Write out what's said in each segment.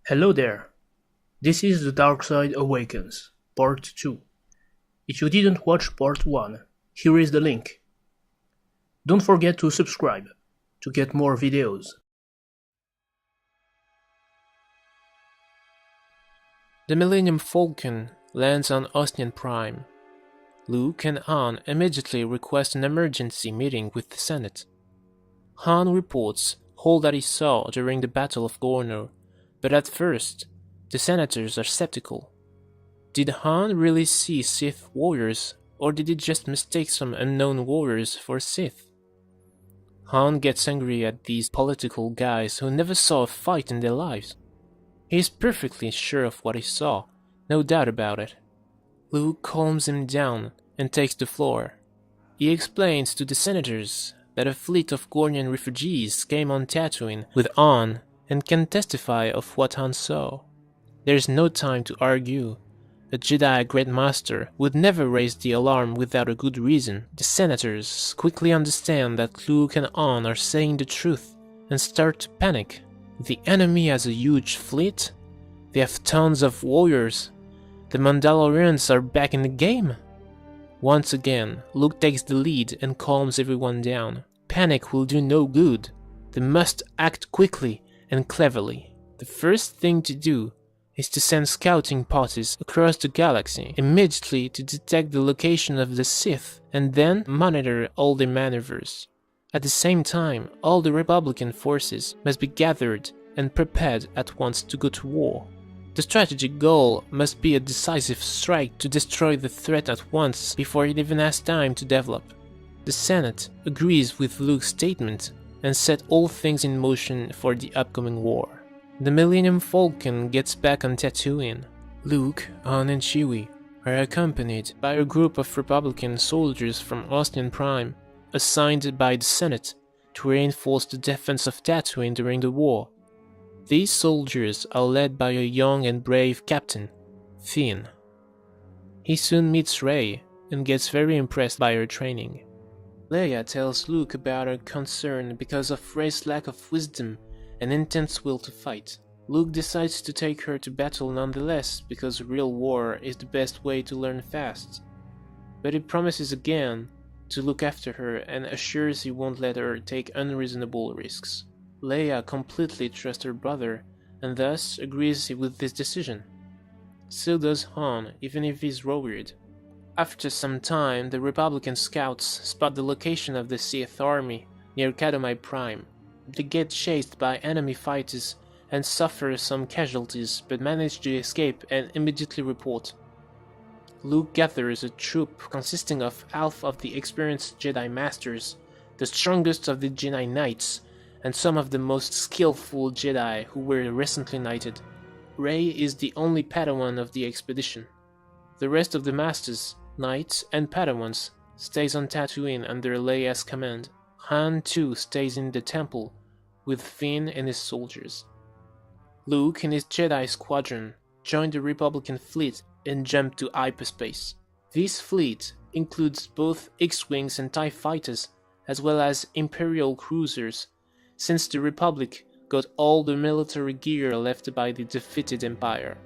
Hello there. This is The Dark Side Awakens, Part 2. If you didn't watch Part 1, here is the link. Don't forget to subscribe to get more videos. The Millennium Falcon lands on Ostian Prime. Luke and Han immediately request an emergency meeting with the Senate. Han reports all that he saw during the Battle of Gornor, but at first, the senators are skeptical. Did Han really see Sith warriors, or did he just mistake some unknown warriors for Sith? Han gets angry at these political guys who never saw a fight in their lives. He is perfectly sure of what he saw, no doubt about it. Luke calms him down and takes the floor. He explains to the senators that a fleet of Gornian refugees came on Tatooine with Han and can testify of what Han saw. There's no time to argue. A Jedi Great Master would never raise the alarm without a good reason. The senators quickly understand that Luke and Han are saying the truth and start to panic. The enemy has a huge fleet. They have tons of warriors. The Mandalorians are back in the game. Once again, Luke takes the lead and calms everyone down. Panic will do no good. They must act quickly and cleverly. The first thing to do is to send scouting parties across the galaxy immediately to detect the location of the Sith and then monitor all their maneuvers. At the same time, all the Republican forces must be gathered and prepared at once to go to war. The strategic goal must be a decisive strike to destroy the threat at once before it even has time to develop. The Senate agrees with Luke's statement and set all things in motion for the upcoming war. The Millennium Falcon gets back on Tatooine. Luke, Han and Chewie are accompanied by a group of Republican soldiers from Ostian Prime, assigned by the Senate to reinforce the defense of Tatooine during the war. These soldiers are led by a young and brave captain, VII. He soon meets Rey and gets very impressed by her training. Leia tells Luke about her concern because of Rey's lack of wisdom and intense will to fight. Luke decides to take her to battle nonetheless because real war is the best way to learn fast. But he promises again to look after her and assures he won't let her take unreasonable risks. Leia completely trusts her brother and thus agrees with this decision. So does Han, even if he's worried. After some time, the Republican scouts spot the location of the Sith army near Kadamai Prime. They get chased by enemy fighters and suffer some casualties but manage to escape and immediately report. Luke gathers a troop consisting of half of the experienced Jedi Masters, the strongest of the Jedi Knights, and some of the most skillful Jedi who were recently knighted. Rey is the only Padawan of the expedition. The rest of the Masters, Knights, and Padawans stays on Tatooine under Leia's command. Han too stays in the temple with Finn and his soldiers. Luke and his Jedi squadron join the Republican fleet and jump to hyperspace. This fleet includes both X-Wings and TIE fighters, as well as Imperial cruisers, since the Republic got all the military gear left by the defeated Empire.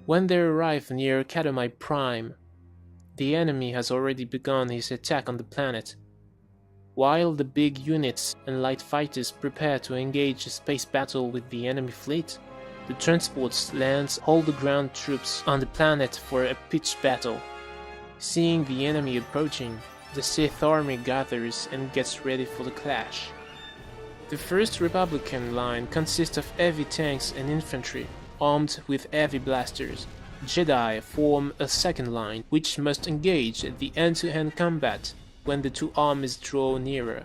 When they arrive near Kadamai Prime, the enemy has already begun his attack on the planet. While the big units and light fighters prepare to engage a space battle with the enemy fleet, the transports lands all the ground troops on the planet for a pitched battle. Seeing the enemy approaching, the Sith army gathers and gets ready for the clash. The first Republican line consists of heavy tanks and infantry, armed with heavy blasters. Jedi form a second line, which must engage the hand-to-hand combat when the two armies draw nearer.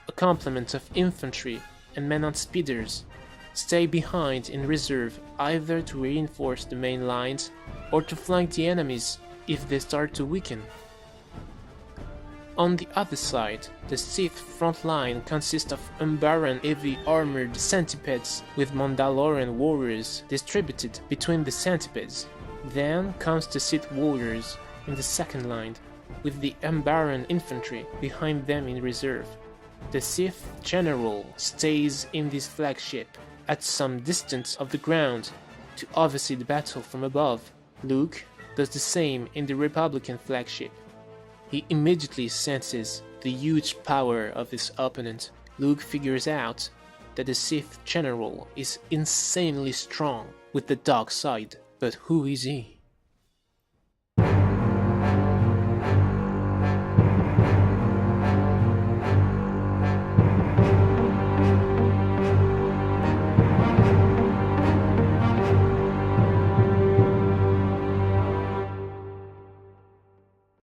A complement of infantry and men on speeders stay behind in reserve, either to reinforce the main lines or to flank the enemies if they start to weaken. On the other side, the Sith front line consists of Umbaran heavy armored centipedes with Mandalorian warriors distributed between the centipedes. Then comes the Sith warriors in the second line, with the Umbaran infantry behind them in reserve. The Sith general stays in this flagship at some distance of the ground to oversee the battle from above. Luke does the same in the Republican flagship. He immediately senses the huge power of his opponent. Luke figures out that the Sith general is insanely strong with the dark side. But who is he?